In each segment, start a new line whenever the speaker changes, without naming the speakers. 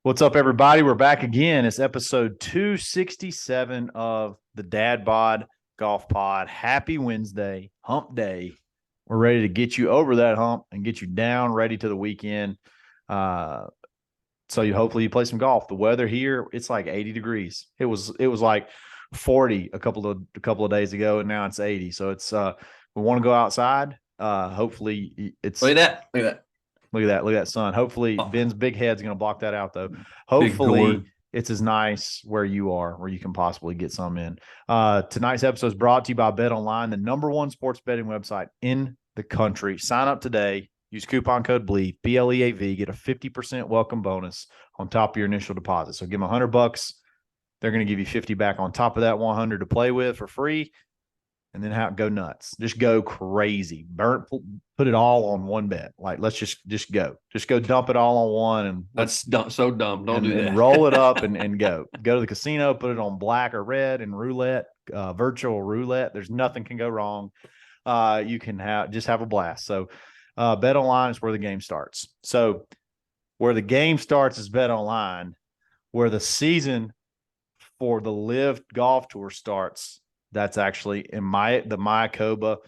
What's up, everybody? We're back again. It's episode 267 of the Dadbod Golf Pod. Happy Wednesday, hump day. We're ready to get you over that hump and get you down, ready to the weekend. Uh, hopefully you play some golf. The weather here, it's like 80 degrees. It was like 40 a couple of days ago, and now it's 80. So we want to go outside. Hopefully it's
Look at that. Look at that.
Look at that. Look at that sun. Hopefully,
Oh,
Ben's big head's going to block that out, though.
big
Hopefully,
gourd.
it's as nice where you are, where you can possibly get some in. Tonight's episode is brought to you by Bet Online, the number one sports betting website in the country. Sign up today. Use coupon code BLEAV, BLEAV. Get a 50% welcome bonus on top of your initial deposit. So give them $100. They're going to give you 50 back on top of that 100 to play with for free. And then go nuts. Just go crazy. Put it all on one bet. Like, let's just go. Just go dump it all on one and
That's dumb, so dumb. Don't do that.
And roll it up and go. Go to the casino, put it on black or red and roulette, virtual roulette. There's nothing can go wrong. You can have a blast. So Bet Online is where the game starts. So where the game starts is Bet Online. Where the season for the LIV Golf Tour starts, that's actually in the Mayakoba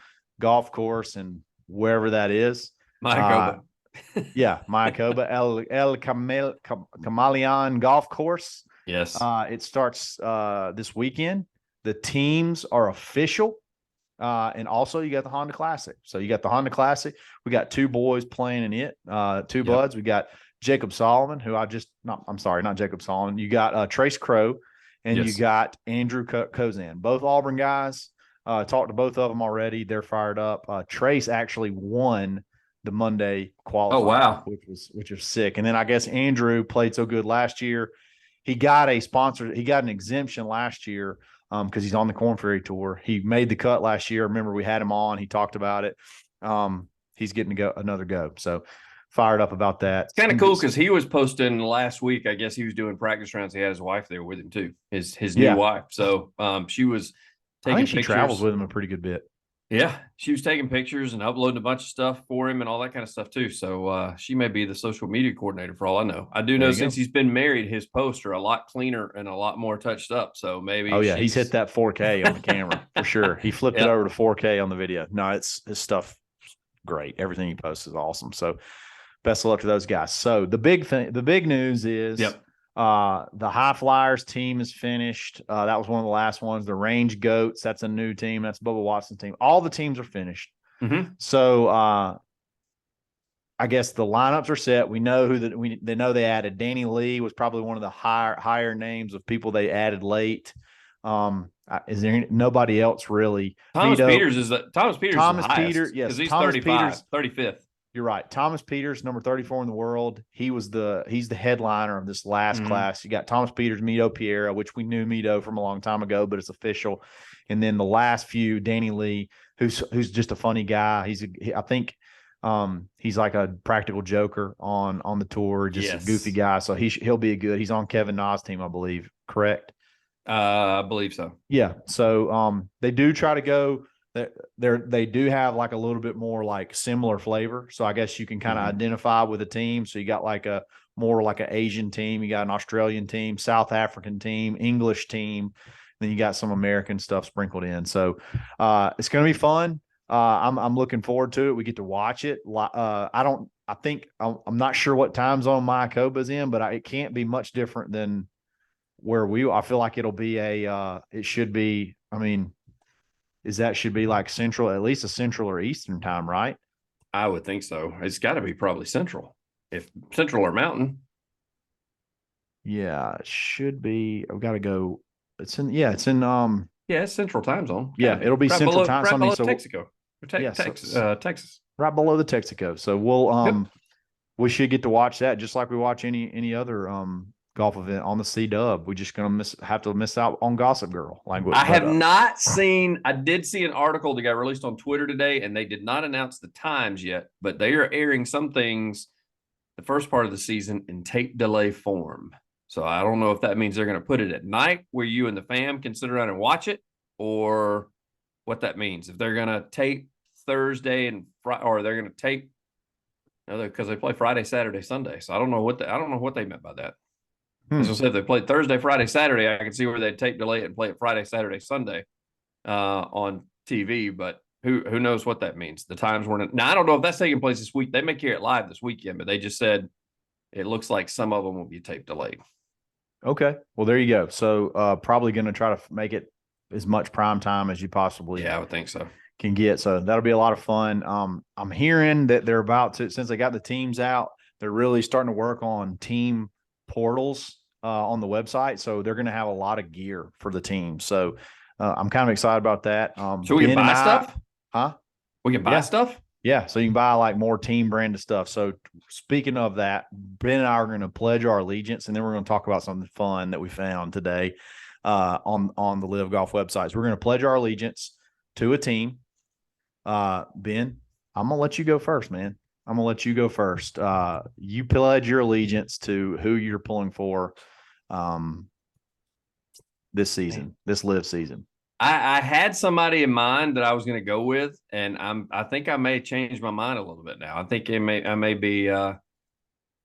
golf course and wherever that is.
Mayakoba.
Yeah, Mayakoba, El Camaleon Golf Course.
Yes.
It starts this weekend. The teams are official. And also you got the Honda Classic. So you got the Honda Classic. We got two boys playing in it, two buds. We got Jacob Solomon, who not Jacob Solomon. You got Trace Crow. And you got Andrew Kozan, both Auburn guys. Talked to both of them already. They're fired up. Trace actually won the Monday qualifier.
Oh, wow.
Which was sick. And then I guess Andrew played so good last year. He got an exemption last year because he's on the Korn Ferry Tour. He made the cut last year. Remember, we had him on. He talked about it. He's getting another go. So fired up about that.
It's kind of cool because he was posting last week. I guess he was doing practice rounds. He had his wife there with him too, his new wife. So she was taking pictures.
She travels with him a pretty good bit.
Yeah, she was taking pictures and uploading a bunch of stuff for him and all that kind of stuff too. So she may be the social media coordinator for all I know. I do know since he's been married, his posts are a lot cleaner and a lot more touched up. So maybe.
Oh yeah, he's hit that 4K on the camera for sure. He flipped it over to 4K on the video. No, it's his stuff great. Everything he posts is awesome. So best of luck to those guys. So the big news is the High Flyers team is finished. That was one of the last ones. The Range Goats, that's a new team. That's Bubba Watson's team. All the teams are finished.
Mm-hmm.
So I guess the lineups are set. We know they know they added. Danny Lee was probably one of the higher names of people they added late. Is there nobody else really?
Thomas Peters is the
Peters, yes,
because he's
Thomas
35, 35th.
You're right. Thomas Peters, number 34 in the world. He's the headliner of this last class. You got Thomas Peters, Mito Piera, which we knew Mito from a long time ago, but it's official. And then the last few, Danny Lee, who's just a funny guy. I think he's like a practical joker on the tour, just a goofy guy. So he'll be he's on Kevin Na's team, I believe. Correct?
I believe so.
Yeah. So they do try to go. They do have like a little bit more like similar flavor. So I guess you can kind of identify with a team. So you got like an Asian team, you got an Australian team, South African team, English team, then you got some American stuff sprinkled in. So it's going to be fun. I'm looking forward to it. We get to watch it. I'm not sure what time zone Mayakoba's in, but it can't be much different than where I feel like it'll be it should be, should be like central, at least a central or eastern time, right?
I would think so. It's got to be probably central, if central or mountain.
Yeah, it should be. I've got to go. It's central
time zone.
Yeah, it'll be central time.
Right below Texaco. Texas.
Right below the Texaco. So we should get to watch that just like we watch any other golf event on the C-Dub. We're just gonna have to miss out on Gossip Girl language.
I did see an article that got released on Twitter today, and they did not announce the times yet, but they are airing some things the first part of the season in tape delay form. So I don't know if that means they're going to put it at night where you and the fam can sit around and watch it, or what that means. If they're going to tape Thursday and Friday, or they're going to tape, because they play Friday, Saturday, Sunday. So I don't know what they meant by that. As I said, if they played Thursday, Friday, Saturday, I could see where they'd tape delay it and play it Friday, Saturday, Sunday on TV. But who knows what that means? The times weren't. Now I don't know if that's taking place this week. They may carry it live this weekend, but they just said it looks like some of them will be tape delayed.
Okay. Well, there you go. So probably going to try to make it as much prime time as you possibly
I would think so.
Can get. So that'll be a lot of fun. I'm hearing that they're about to, since they got the teams out, they're really starting to work on team portals on the website. So they're going to have a lot of gear for the team. So I'm kind of excited about that.
So we can buy stuff?
Huh?
We can buy stuff?
Yeah. So you can buy like more team branded stuff. So speaking of that, Ben and I are going to pledge our allegiance, and then we're going to talk about something fun that we found today on the LIV Golf websites. We're going to pledge our allegiance to a team. Ben, I'm going to let you go first, man. I'm going to let you go first. You pledge your allegiance to who you're pulling for this season, this LIV season.
I had somebody in mind that I was going to go with, and I think I may change my mind a little bit now. I think I may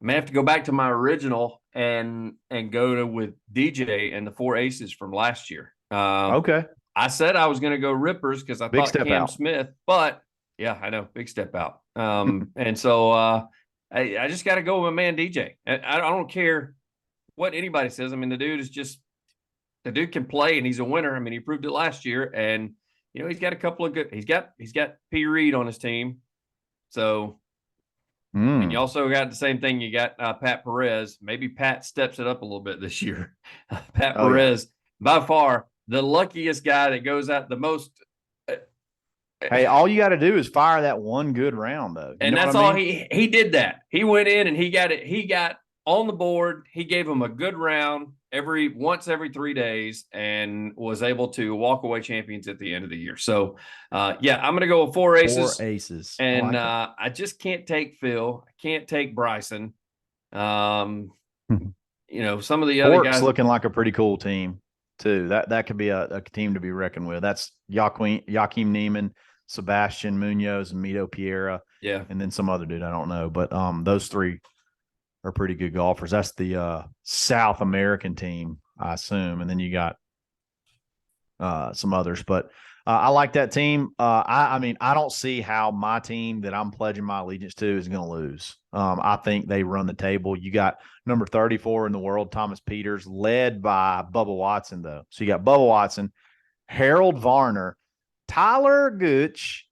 have to go back to my original and go with DJ and the 4 aces from last year.
Okay.
I said I was going to go Rippers because I thought Cam
out.
Smith, but yeah, I know, big step out. And so I just got to go with my man DJ. I don't care what anybody says. I mean, the dude can play, and he's a winner. I mean, he proved it last year, and you know, he's got a couple of good. He's got P. Reed on his team, so. And you also got the same thing. You got Pat Perez. Maybe Pat steps it up a little bit this year. Pat Perez, by far the luckiest guy that goes out the most.
Hey, all you got to do is fire that one good round, though.
And that's all he did. That he went in and he got it. He got on the board. He gave him a good round once every 3 days, and was able to walk away champions at the end of the year. So, I'm going to go with 4 aces.
4 aces,
and I just can't take Phil. I can't take Bryson. You know, some of the other guys
looking like a pretty cool team too. That could be a team to be reckoned with. That's Joaquim Neiman, Sebastian Munoz, and Mito Piera.
Yeah,
and then some other dude I don't know, but those 3 are pretty good golfers. That's the South American team, I assume, and then you got some others. But I like that team. I mean, I don't see how my team that I'm pledging my allegiance to is going to lose. I think they run the table. You got number 34 in the world, Thomas Peters, led by Bubba Watson, though. So you got Bubba Watson, Harold Varner, Tyler Gooch,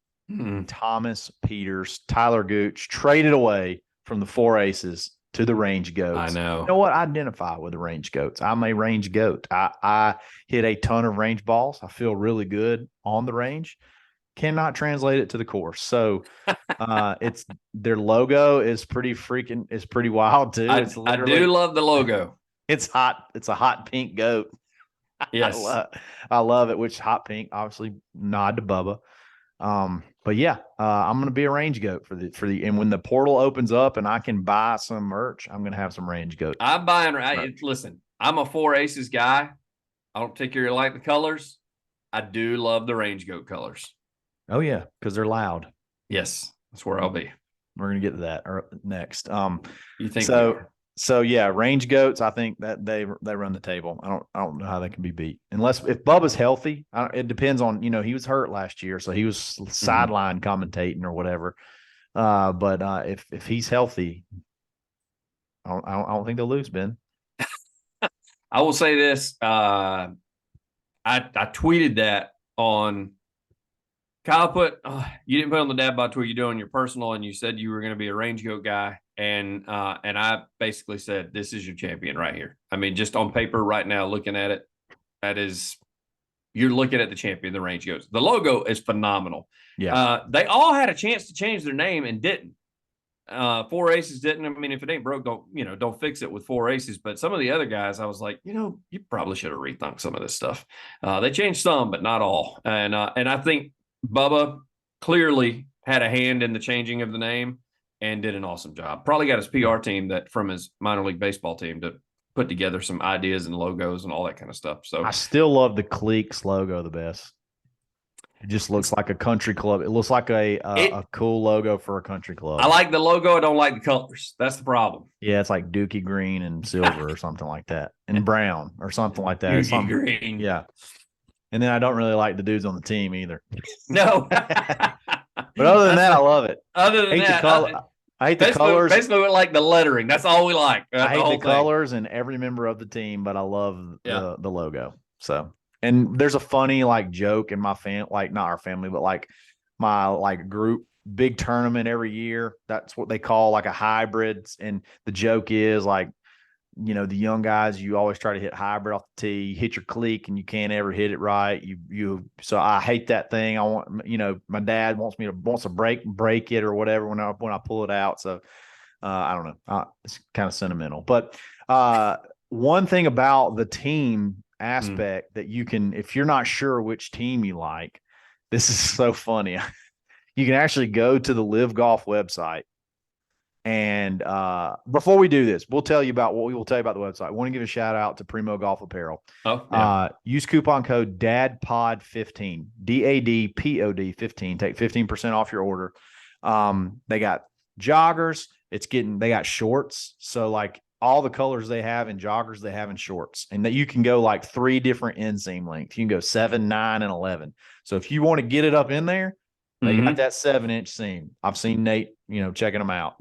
Thomas Peters. Tyler Gooch traded away from the 4 aces to the range goats.
I know.
You know what? I identify with the range goats. I'm a range goat. I hit a ton of range balls. I feel really good on the range. Cannot translate it to the course. So it's their logo is pretty wild too.
I do love the logo.
It's hot. It's a hot pink goat.
Yes.
I love it, which hot pink, obviously nod to Bubba. But yeah, I'm going to be a range goat for the, and when the portal opens up and I can buy some merch, I'm going to have some range goat.
I'm buying. Listen, I'm a 4 aces guy. I don't particularly like the colors. I do love the range goat colors.
Oh yeah. Cause they're loud.
Yes. That's where I'll be.
We're going to get to that next.
You think
so? So yeah, range goats. I think that they run the table. I don't know how they can be beat unless if Bubba's healthy. It depends on he was hurt last year, so he was sideline commentating or whatever. But if he's healthy, I don't think they'll lose, Ben.
I will say this. I tweeted that on. Kyle you didn't put on the Dadbods tweet, you do on your personal, and you said you were going to be a range goat guy. And I basically said, this is your champion right here. I mean, just on paper right now, looking at it, you're looking at the champion, the range goats. The logo is phenomenal.
Yeah.
They all had a chance to change their name and didn't. 4 aces didn't. I mean, if it ain't broke, don't fix it with 4 aces. But some of the other guys, I was like, you probably should have rethunk some of this stuff. They changed some, but not all. And I think Bubba clearly had a hand in the changing of the name and did an awesome job. Probably got his PR team from his minor league baseball team to put together some ideas and logos and all that kind of stuff. So
I still love the Cleeks logo the best. It just looks like a country club. It looks like a cool logo for a country club.
I like the logo. I don't like the colors. That's the problem.
Yeah, it's like dookie green and silver or something like that, and brown or something like that.
Dookie green.
Yeah. And then I don't really like the dudes on the team either.
No.
But other than that, I love it.
Other than
I hate the colors.
Basically, we like the lettering. That's all we like.
I hate the colors and every member of the team, but I love the logo. So, and there's a funny like joke in my like not our family, but like my like group big tournament every year. That's what they call like a hybrid. And the joke is like, you know, the young guys, you always try to hit hybrid off the tee, you hit your cleek and you can't ever hit it right. So I hate that thing. I want, you know, my dad wants to break it or whatever when I pull it out. So I don't know. It's kind of sentimental, but one thing about the team aspect that you can, if you're not sure which team you like, this is so funny. You can actually go to the LIV Golf website. And before we do this, we'll tell you about what we will tell you about the website. I want to give a shout out to Primo Golf Apparel.
Oh, yeah.
Use coupon code DADPOD15, DADPOD 15. Take 15% off your order. They got joggers. They got shorts. So like all the colors they have in joggers, they have in shorts, and that you can go like 3 different inseam lengths. You can go 7, 9, and 11. So if you want to get it up in there, they got that 7-inch seam. I've seen Nate, you know, checking them out,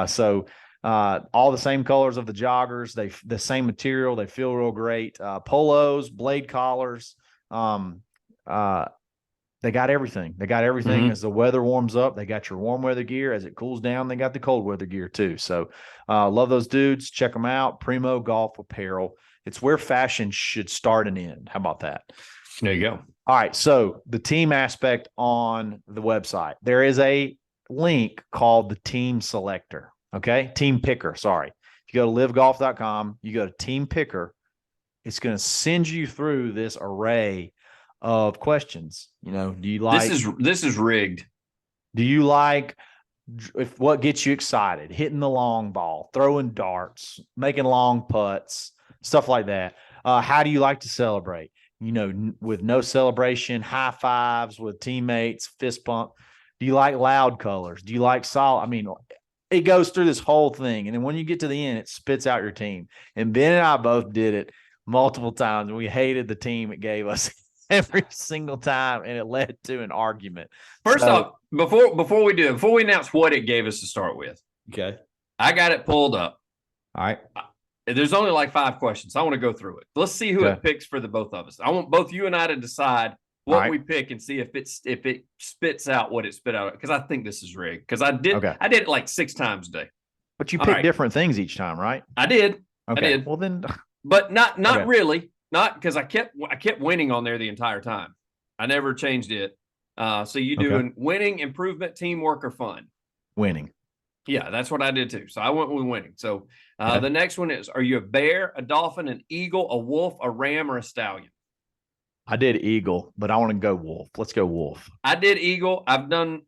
so all the same colors of the joggers, the same material, they feel real great. Polos, blade collars, they got everything. They got everything as the weather warms up. They got your warm weather gear. As it cools down, they got the cold weather gear too. So love those dudes. Check them out. Primo Golf Apparel. It's where fashion should start and end. How about that?
There you go.
All right. So the team aspect on the website, there is a link called the team selector. Okay. Team picker. Sorry. If you go to livegolf.com, you go to team picker, it's going to send you through this array of questions. You know, do you like,
this is rigged.
Do you like what gets you excited? Hitting the long ball, throwing darts, making long putts, stuff like that. How do you like to celebrate? You know, with no celebration, high fives with teammates, fist pump. Do you like loud colors? Do you like solid? I mean, it goes through this whole thing. And then when you get to the end, it spits out your team. And Ben and I both did it multiple times. We hated the team it gave us every single time, and it led to an argument.
First off, before we announce what it gave us to start with,
okay,
I got it pulled up.
All right.
There's only like 5 questions. I want to go through it. Let's see who it picks for the both of us. I want both you and I to decide what we pick and see if it spits out what it spit out. Because I think this is rigged. Because I did it like 6 times today.
But you pick different things each time, right?
I did.
Okay.
I did.
Well then,
but not really. Not because I kept winning on there the entire time. I never changed it. So you doing winning, improvement, teamwork, or fun?
Winning.
Yeah, that's what I did too. So I went with winning. So the next one is: are you a bear, a dolphin, an eagle, a wolf, a ram, or a stallion?
I did eagle, but I want to go wolf. Let's go wolf.
I did eagle. I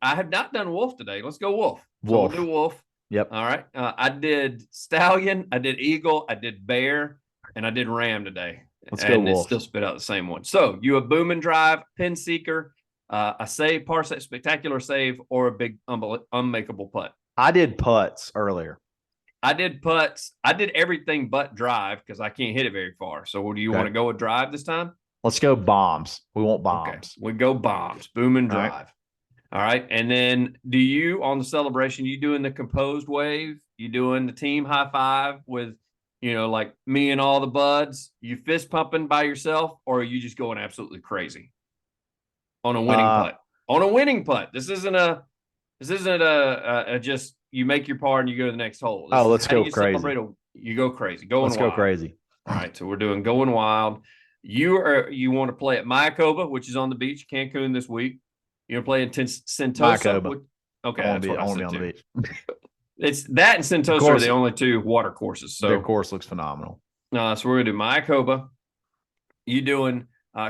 have not done wolf today. Let's go wolf.
Wolf.
So we'll do wolf.
Yep.
All right. I did stallion. I did eagle. I did bear, and I did ram today.
Let's go wolf.
It still spit out the same one. So you a boom and drive, pin seeker, a save, par save, spectacular save, or a big unmakeable putt?
I did putts earlier.
I did putts. I did everything but drive because I can't hit it very far. So do you want to go with drive this time?
Let's go bombs. We want bombs. Okay.
We go bombs, boom and drive. All right. And then do you, on the celebration, you doing the composed wave? You doing the team high five with, you know, like me and all the buds? You fist pumping by yourself, or are you just going absolutely crazy on a winning putt? On a winning putt. This isn't a just you make your par and you go to the next hole.
Let's go crazy.
You go crazy.
Let's go crazy.
All right. So we're doing going wild. You want to play at Mayakoba, which is on the beach, Cancun this week. You're playing Sentosa.
Mayakoba.
Okay.
I want to be on the beach.
It's that and Sentosa are the only 2 water courses. So
their course looks phenomenal.
So we're going to do Mayakoba. You doing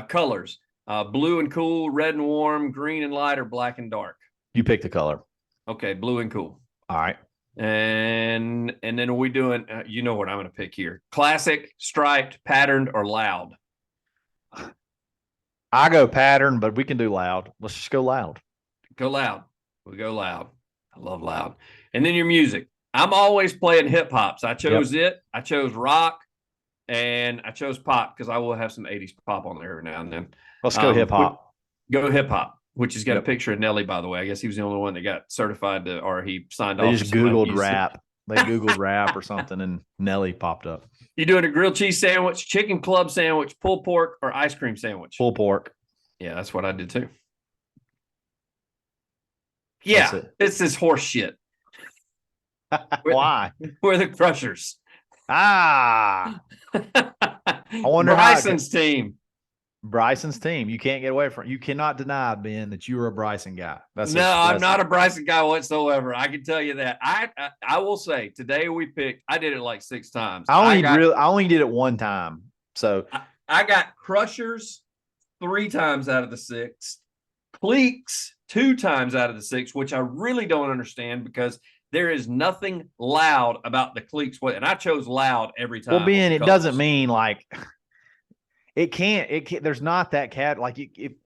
colors, blue and cool, red and warm, green and light, or black and dark?
You pick the color.
Okay. Blue and cool.
All right.
And then are we doing, you know what I'm going to pick here. Classic, striped, patterned, or loud?
I go pattern, but we can do loud. Let's just go loud.
Go loud. We go loud. I love loud. And then your music. I'm always playing hip hop. So I chose it. I chose rock, and I chose pop because I will have some 80s pop on there every now and then.
Let's go hip hop.
Go hip hop, which has got a picture of Nelly, by the way. I guess he was the only one that got certified or he signed off.
They just Googled rap. They Googled rap or something, and Nelly popped up.
You doing a grilled cheese sandwich, chicken club sandwich, pulled pork, or ice cream sandwich?
Pulled pork.
Yeah, that's what I did too. Yeah, it's this horse shit.
Why?
We're the Crushers.
I wonder
Brysons team.
Bryson's team. You can't get away from it. You cannot deny, Ben, that you were a Bryson guy.
I'm not a Bryson guy whatsoever. I can tell you that. I will say today we picked. I did it like 6 times.
I only did it one time. So
I got Crushers 3 times out of the 6, Cleeks 2 times out of the 6, which I really don't understand because there is nothing loud about the Cleeks. And I chose loud every time.
Well, Ben, it doesn't mean like. It can't. There's not that cat. Like,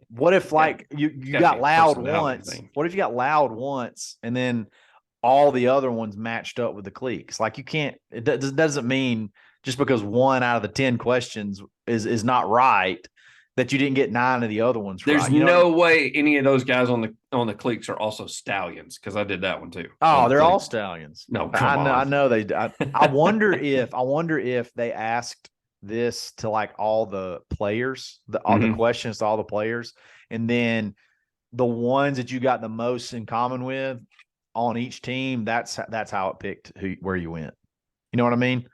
what if like you got loud once? What if you got loud once and then all the other ones matched up with the cliques? Like, you can't. It doesn't mean just because 1 out of the 10 questions is not right that you didn't get 9 of the other ones right.
There's no way any of those guys on the cliques are also stallions because I did that one too.
Oh, they're all stallions.
No, I
know they. I wonder if they asked this to like all the players, all the questions to all the players, and then the ones that you got the most in common with on each team, that's how it picked where you went. You know what I mean?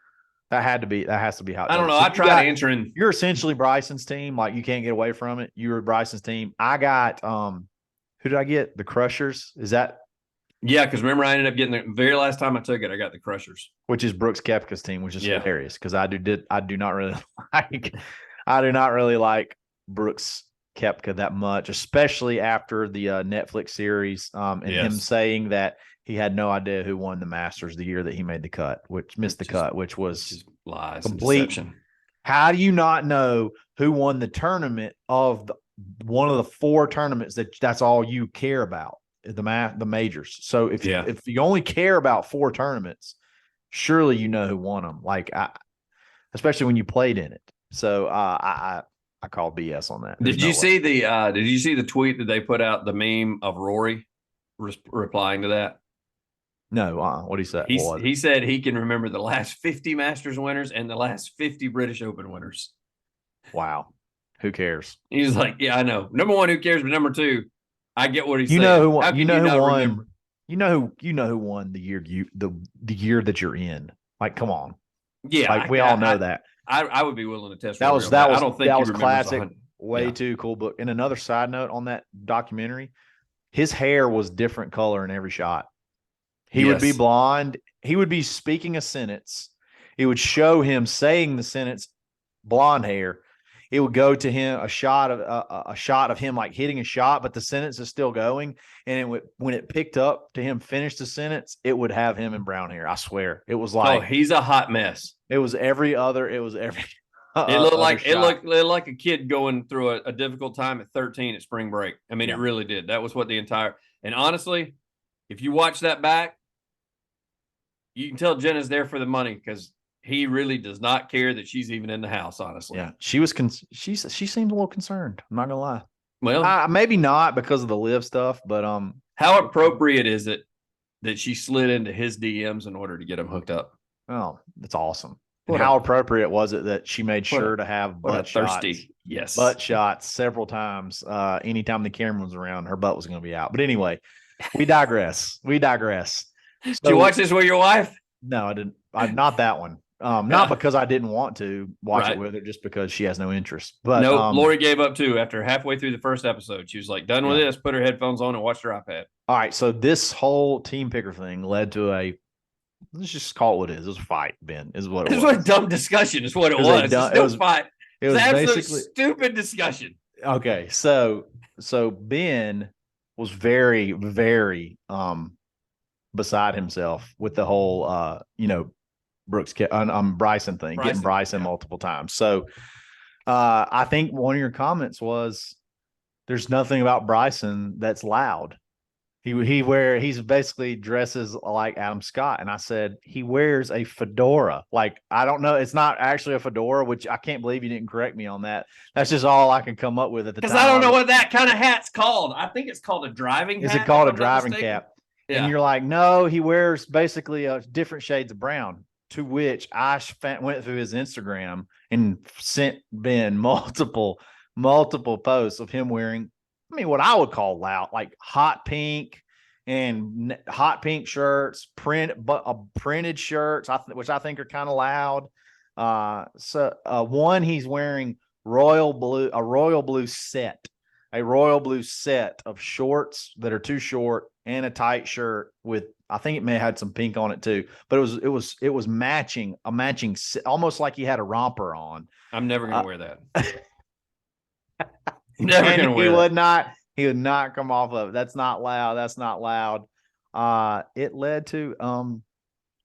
That has to be how it
I don't know.
So
I tried answering.
You're essentially Bryson's team. Like, you can't get away from it. You were Bryson's team. I got who did I get? The Crushers. Is that?
Yeah, because remember I ended up getting the very last time I took it, I got the Crushers,
which is Brooks Koepka's team, which is hilarious because I do not really like Brooks Koepka that much, especially after the Netflix series and him saying that he had no idea who won the Masters the year that he made the cut, which was
lies,
complete
and deception.
How do you not know who won the tournament of one of the 4 tournaments that's all you care about? The majors. So if you only care about 4 tournaments, surely you know who won them. Like, especially when you played in it. So I call BS on that.
Did you see the tweet that they put out, the meme of Rory replying to that?
No. What did he say?
He said he can remember the last 50 Masters winners and the last 50 British Open winners.
Wow. Who cares?
He's like, yeah, I know. Number 1, who cares? But number 2, I get what he's saying.
You know who won? You know who won? You know who won the year the year that you're in. Like, come on.
Yeah,
like we all know that.
I would be willing to test.
That was
I don't think
that was classic. Way too cool book. And another side note on that documentary, his hair was different color in every shot. He would be blonde. He would be speaking a sentence. It would show him saying the sentence, blonde hair. It would go to him a shot of him like hitting a shot, but the sentence is still going. And when it picked up to him finish the sentence, it would have him in brown hair. I swear, it was like,
oh, he's a hot mess.
It was every. It
looked like a kid going through a difficult time at 13 at spring break. I mean, it really did. That was what the entire. And honestly, if you watch that back, you can tell Jenna's there for the money because he really does not care that she's even in the house, honestly.
Yeah, she was. She seemed a little concerned. I'm not gonna lie.
Well,
maybe not because of the LIV stuff, but
how appropriate is it that she slid into his DMs in order to get him hooked up?
Oh, that's awesome. And how appropriate was it that she made sure to have butt shots several times? Anytime the camera was around, her butt was going to be out. But anyway, we digress.
Did you watch this with your wife?
No, I didn't. Not that one. Not because I didn't want to watch it with her, just because she has no interest. But
no, Lori gave up too after halfway through the first episode. She was like, done with this, put her headphones on and watched her iPad.
All right. So this whole team picker thing led to let's just call it what it is. It was a fight, Ben, is what it was.
It was a dumb discussion, is what it was. It was a fight. It was
basically
stupid discussion.
Okay. So Ben was very, very beside himself with the whole Brooks Bryson thing, getting Bryson multiple times. So I think one of your comments was there's nothing about Bryson that's loud. He's basically dresses like Adam Scott. And I said, he wears a fedora. Like, I don't know. It's not actually a fedora, which I can't believe you didn't correct me on that. That's just all I can come up with at the time.
Because I don't know what that kind of hat's called. I think it's called a driving hat.
Is it called a driving cap? Yeah. And you're like, no, he wears basically different shades of brown, to which I went through his Instagram and sent Ben multiple posts of him wearing, I mean, what I would call loud, like hot pink shirts, printed shirts, which I think are kind of loud. One, he's wearing a royal blue set of shorts that are too short and a tight shirt with, I think it may have had some pink on it too, but it was matching, almost like he had a romper on.
I'm never going to wear that. Never gonna wear
he would not come off of it. That's not loud. It led to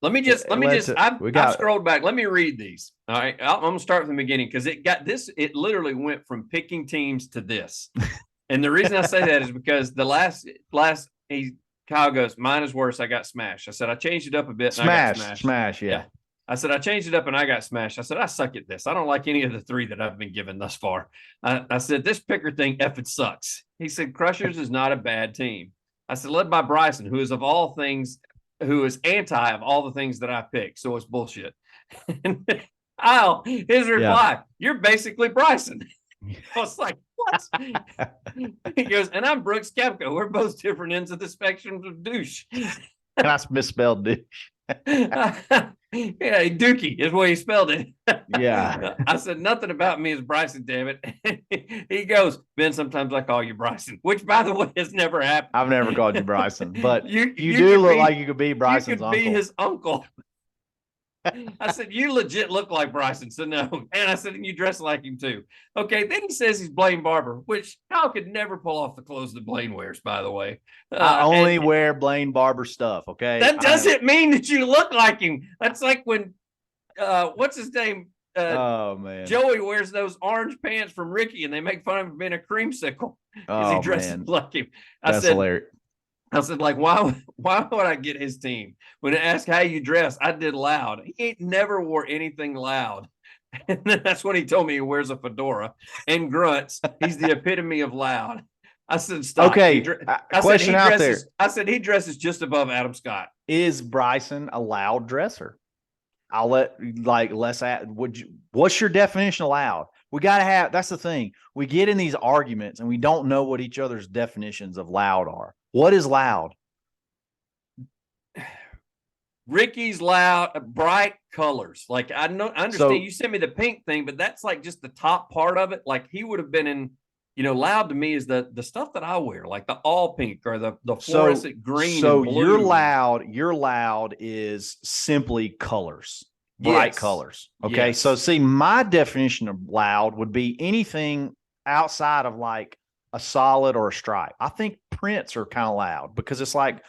I've scrolled back. Let me read these. All right. I'm gonna start from the beginning because it literally went from picking teams to this. And the reason I say that is because the last Kyle goes, mine is worse. I got smashed. I said I changed it up a bit. And I got
smash, yeah.
I said, I changed it up and I got smashed. I said, I suck at this. I don't like any of the three that I've been given thus far. I said, this picker thing effing sucks. He said, Crushers is not a bad team. I said, led by Bryson, who is anti of all the things that I picked. So it's bullshit. And his reply, you're basically Bryson. I was like, what? He goes, and I'm Brooks Koepka. We're both different ends of the spectrum of douche.
And I misspelled douche.
Yeah, Dookie is what he spelled it.
Yeah.
I said, nothing about me is Bryson, damn it. He goes, Ben, sometimes I call you Bryson, which, by the way, has never happened.
I've never called you Bryson, but you do look like you could be Bryson's uncle.
You could be his uncle. I said, you legit look like Bryson. So no. And I said, and you dress like him too. Okay. Then he says he's Blaine Barber, which Kyle could never pull off the clothes that Blaine wears, by the way.
I only wear Blaine Barber stuff. Okay.
That doesn't mean that you look like him. That's like when, what's his name?
Oh man.
Joey wears those orange pants from Ricky and they make fun of him being a creamsicle because he dresses like him.
That's hilarious.
I said, like, why would I get his team? When I asked how you dress, I did loud. He never wore anything loud. And then that's when he told me he wears a fedora and grunts. He's the epitome of loud. I said, stop.
Okay. Question out there.
I said, he dresses just above Adam Scott.
Is Bryson a loud dresser? I'll let what's your definition of loud? We got to have, that's the thing. We get in these arguments and we don't know what each other's definitions of loud are. What is loud?
Ricky's loud, bright colors. Like I understand you sent me the pink thing, but that's like just the top part of it. Like he would have been in, loud to me is the stuff that I wear, like the all pink or the fluorescent green. So and blue.
Your loud is simply colors, bright colors. Okay.
Yes.
So see, my definition of loud would be anything outside of like a solid or a stripe. I think prints are kind of loud because it's like,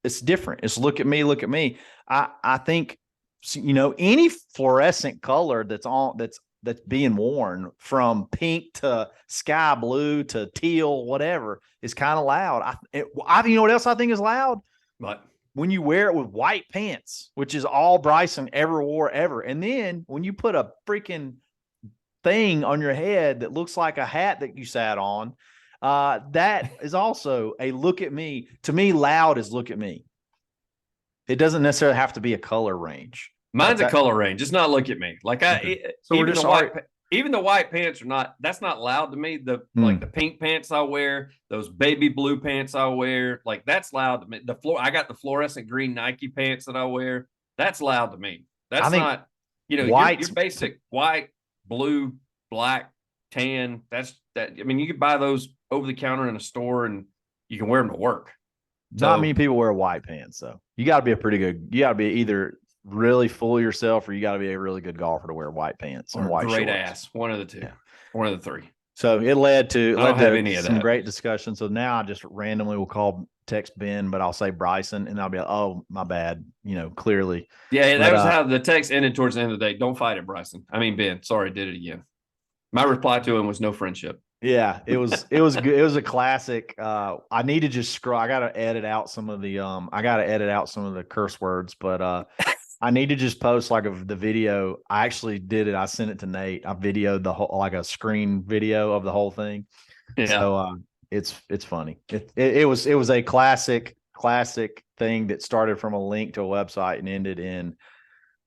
it's different. It's look at me. I think, any fluorescent color that's being worn from pink to sky blue to teal, whatever, is kind of loud. You know what else I think is loud?
What?
When you wear it with white pants, which is all Bryson ever wore ever. And then when you put a freaking thing on your head that looks like a hat that you sat on, that is also a look at me. To me, loud is look at me. It doesn't necessarily have to be a color range.
Mine's a color range. It's not look at me. Like even the white pants are not, that's not loud to me. Like the pink pants I wear, those baby blue pants I wear, like that's loud to me. I got the fluorescent green Nike pants that I wear. That's loud to me. That's not, your basic white, blue, black, tan. You can buy those over the counter in a store and you can wear them to work.
Not many people wear white pants though. You got to be either really full of yourself or you got to be a really good golfer to wear white pants and white
great
shorts.
Ass. One of the two. Yeah. One of the three.
So it led to some great discussion. So now I just randomly will text Ben, but I'll say Bryson and I'll be like, oh, my bad. Clearly.
Yeah, that was how the text ended towards the end of the day. Don't fight it, Bryson. I mean, Ben, sorry, did it again. My reply to him was no friendship.
Yeah, it was good. It was a classic. I need to just scroll. I gotta edit out some of the curse words, but I need to just post like the video. I actually did it. I sent it to Nate. I videoed the whole, like a screen video of the whole thing.
Yeah.
So it's funny. It was a classic thing that started from a link to a website and ended in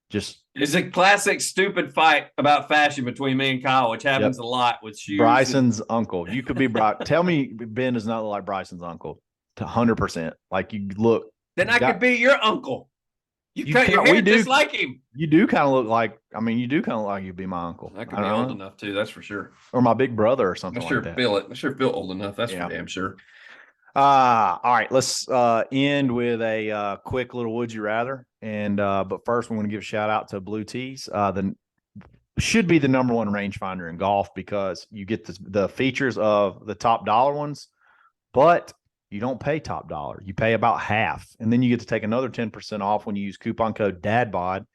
just
it's a classic stupid fight about fashion between me and Kyle, which happens a lot with shoes.
Bryson's uncle. You could be Tell me Ben does not look like Bryson's uncle. 100%. Like you look.
Then I could be your uncle. You cut your hair just like him.
You do kind of look like. I mean, you do kind of look like you'd be my uncle.
I could be old enough too. That's for sure.
Or my big brother or something like that.
I sure feel old enough. That's for damn sure.
All right, let's end with a quick little would you rather. And but first, we want to give a shout out to Blue Tees. Should be the #1 rangefinder in golf because you get the features of the top dollar ones, but you don't pay top dollar. You pay about half, and then you get to take another 10% off when you use coupon code Dadbod.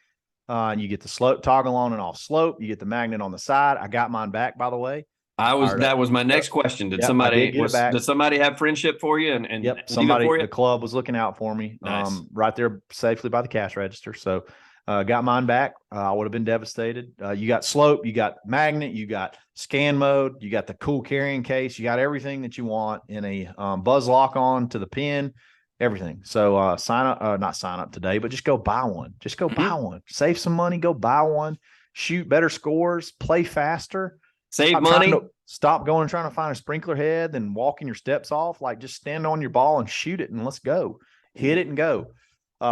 And you get the slope toggle on and off slope. You get the magnet on the side. I got mine back, by the way.
That was my next question. Did somebody have friendship for you? And
somebody for you? The club was looking out for me.
Nice.
Right there safely by the cash register. So got mine back. I would have been devastated. You got slope, you got magnet, you got scan mode, you got the cool carrying case, you got everything that you want in a buzz lock on to the pin, everything. So not sign up today, but just go buy one. Just go buy one. Save some money, go buy one, shoot better scores, play faster.
Save money.
Stop going and trying to find a sprinkler head and walking your steps off. Like just stand on your ball and shoot it and let's go. Hit it and go.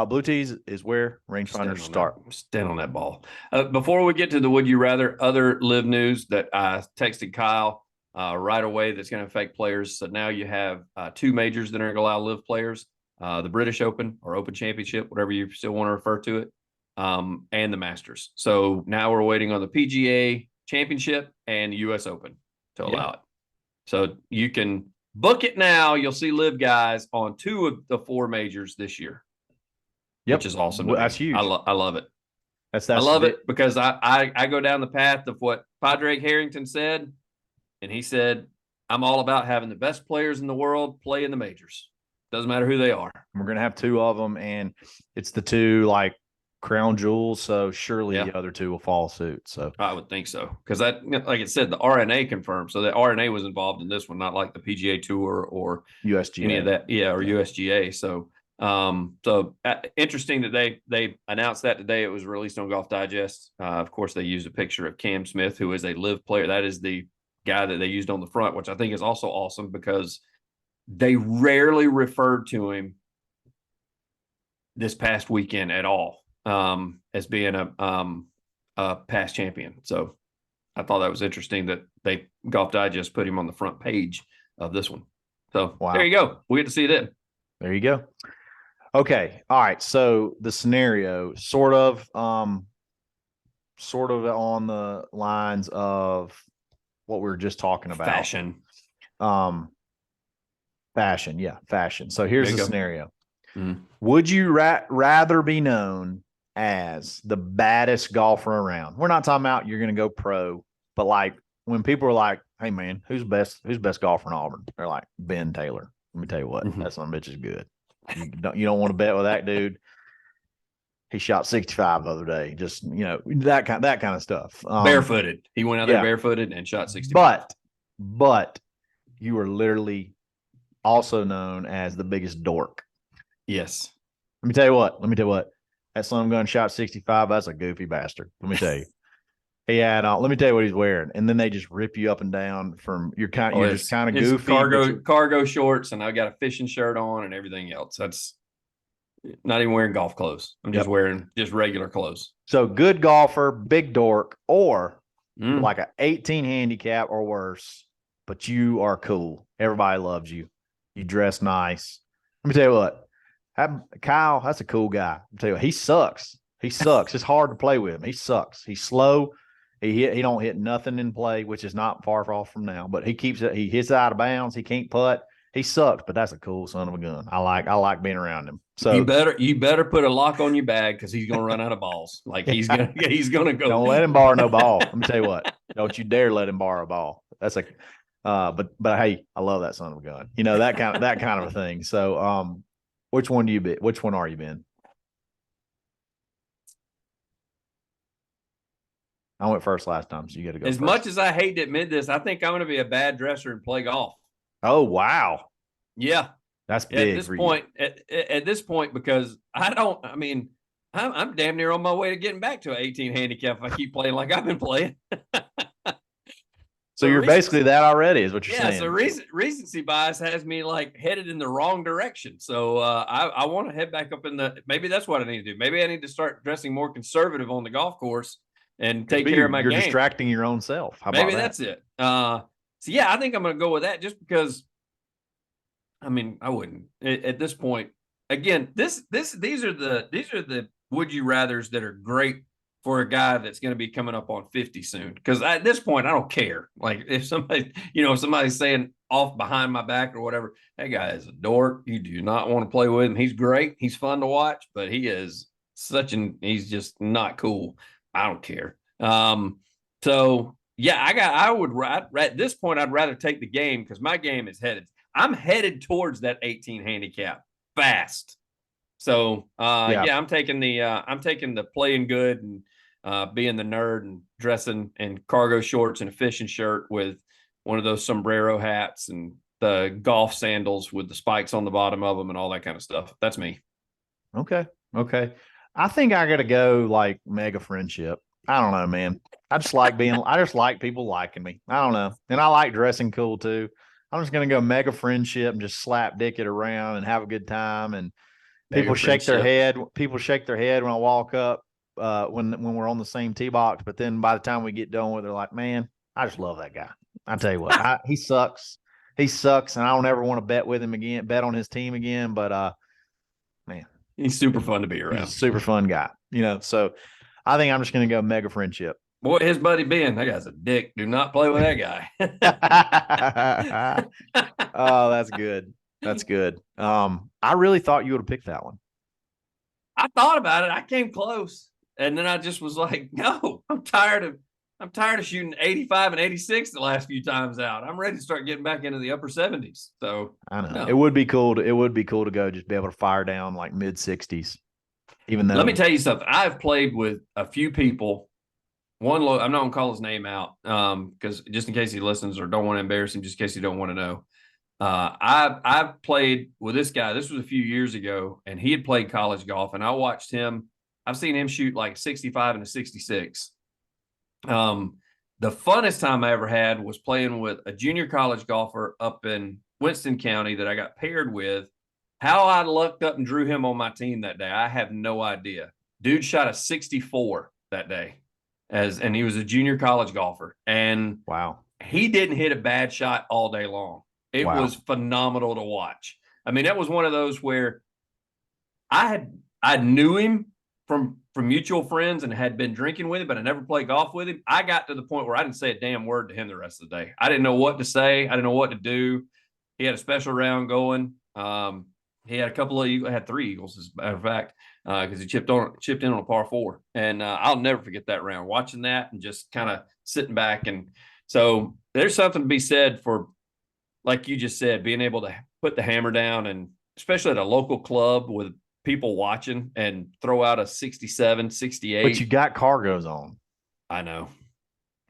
Blue Tees is where rangefinders start.
Stand on that ball. Before we get to the would you rather, other LIV news that I texted Kyle right away that's going to affect players. So now you have 2 majors that are going to allow LIV players, the British Open or Open Championship, whatever you still want to refer to it, and the Masters. So now we're waiting on the PGA Championship and the US Open to allow it. So you can book it now. You'll see LIV guys on 2 of the 4 majors this year. Which is awesome.
Well, that's huge.
I love it.
I
love it because I go down the path of what Padraig Harrington said, and he said, I'm all about having the best players in the world play in the majors. Doesn't matter who they are.
We're going to have 2 of them, and it's the 2 like crown jewels, so surely the other 2 will follow suit. So
I would think so because that, like it said, the RNA confirmed. So the RNA was involved in this one, not like the PGA Tour or
USGA.
Any of that, or USGA. So interesting that they announced that today. It was released on Golf Digest. Of course, they used a picture of Cam Smith, who is a LIV player. That is the guy that they used on the front, which I think is also awesome because they rarely referred to him this past weekend at all as being a past champion. So I thought that was interesting that Golf Digest put him on the front page of this one. So There you go. We get to see them.
There you go. Okay. All right. So the scenario sort of on the lines of what we were just talking about.
Fashion.
Fashion. Yeah. Fashion. So here's the scenario.
Mm-hmm.
Would you rather be known as the baddest golfer around? We're not talking about you're going to go pro, but like when people are like, hey man, who's best golfer in Auburn? They're like, Ben Taylor. Let me tell you what, that son of a bitch is good. You don't want to bet with that dude. He shot 65 the other day. Just, that kind of stuff.
Barefooted. He went out there barefooted and shot 65.
But you are literally also known as the biggest dork.
Yes.
Let me tell you what. That son of a gun shot 65. That's a goofy bastard. Let me tell you. He had let me tell you what he's wearing. And then they just rip you up and down from you're just kind of goofy.
Cargo shorts, and I got a fishing shirt on and everything else. That's not even wearing golf clothes. I'm just wearing just regular clothes.
So good golfer, big dork, or like an 18 handicap or worse, but you are cool. Everybody loves you. You dress nice. Let me tell you what. Kyle, that's a cool guy. I'll tell you what, he sucks. It's hard to play with him. He sucks. He's slow. He don't hit nothing in play, which is not far off from now. But he hits out of bounds. He can't putt. He sucks, but that's a cool son of a gun. I like being around him. So
you better put a lock on your bag because he's gonna run out of balls. Like he's gonna go.
Don't let him borrow no ball. Let me tell you what. Don't you dare let him borrow a ball. That's But hey, I love that son of a gun. You know, that kind of a thing. So which one are you, Ben? I went first last time, so you got to go
As
first.
much as I hate to admit this, I think I'm going to be a bad dresser and play golf.
Oh, wow.
Yeah.
That's big
at this
for
point,
you.
At this point, because I'm damn near on my way to getting back to an 18 handicap if I keep playing like I've been playing.
So you're basically that already, is what you're saying.
So recency bias has me like headed in the wrong direction. So I want to head back up maybe that's what I need to do. Maybe I need to start dressing more conservative on the golf course and take care of my game.
You're distracting your own self. How
maybe
about
that's it. So yeah, I think I'm going to go with that just because. I mean, I wouldn't at this point. Again, these are the would you rathers that are great for a guy that's going to be coming up on 50 soon. Because at this point, I don't care. Like if somebody's saying off behind my back or whatever, that guy is a dork. You do not want to play with him. He's great. He's fun to watch, but he's he's just not cool. I don't care. So yeah, at this point, I'd rather take the game because my game is headed. I'm headed towards that 18 handicap fast. So yeah, I'm taking the playing good and being the nerd and dressing in cargo shorts and a fishing shirt with one of those sombrero hats and the golf sandals with the spikes on the bottom of them and all that kind of stuff. That's me.
Okay. I think I got to go like mega friendship. I don't know, man. I just like people liking me. I don't know. And I like dressing cool too. I'm just going to go mega friendship and just slap dick it around and have a good time. And people shake their head. People shake their head when I walk up when we're on the same tee box. But then by the time we get done with it, they're like, man, I just love that guy. I tell you what, he sucks. He sucks. And I don't ever want to bet with him again, bet on his team again. But man,
he's super fun to be around.
He's a super fun guy, you know. So I think I'm just going to go mega friendship.
Boy, his buddy Ben, that guy's a dick. Do not play with that guy.
Oh, that's good. That's good. I really thought you would have picked that one.
I thought about it. I came close. And then I just was like, no, I'm tired of shooting 85 and 86 the last few times out. I'm ready to start getting back into the upper 70s. So
I know. No. It would be cool to go just be able to fire down like mid 60s. Even though
let me tell you something. I've played with a few people. I'm not gonna call his name out because just in case he listens or don't want to embarrass him, just in case you don't want to know. I've played with this guy. This was a few years ago, and he had played college golf, and I watched him. I've seen him shoot like 65 and a 66. The funnest time I ever had was playing with a junior college golfer up in Winston County that I got paired with. How I lucked up and drew him on my team that day, I have no idea. Dude shot a 64 that day. And he was a junior college golfer, and
wow,
he didn't hit a bad shot all day long. It was phenomenal to watch. I mean, that was one of those where I knew him from mutual friends and had been drinking with him, but I never played golf with him. I got to the point where I didn't say a damn word to him the rest of the day. I didn't know what to say. I didn't know what to do. He had a special round going. He had a couple of eagles, had 3 eagles, as a matter of fact, because he chipped in on a par 4. And I'll never forget that round, watching that and just kind of sitting back. And so there's something to be said for, like you just said, being able to put the hammer down, and especially at a local club with people watching, and throw out a 67, 68.
But you got cargos on.
I know.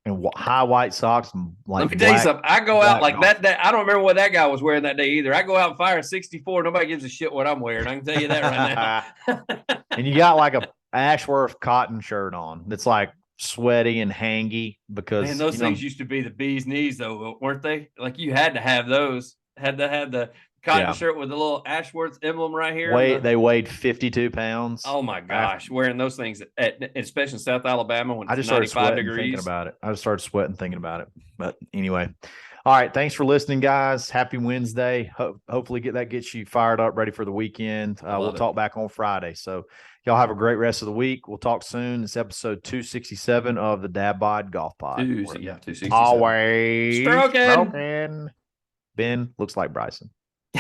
And high white socks. And like,
let me tell you something. I go out like that day. I don't remember what that guy was wearing that day either. I go out and fire a 64. Nobody gives a shit what I'm wearing. I can tell you that right
now. And you got like a Ashworth cotton shirt on that's like sweaty and hangy because
man, those things used to be the bee's knees though, weren't they? Like you had to have those. Had to have the cotton shirt with the little Ashworth emblem right here.
They weighed 52 pounds.
Oh my gosh, wearing those things especially in South Alabama when
it's 95 degrees. Thinking about it. I just started sweating thinking about it. But anyway, all right. Thanks for listening, guys. Happy Wednesday. Hopefully gets you fired up, ready for the weekend. We'll talk back on Friday. So y'all have a great rest of the week. We'll talk soon. It's episode 267 of the Dadbods Golf Pod.
267.
Always
stroking.
Ben looks like Bryson.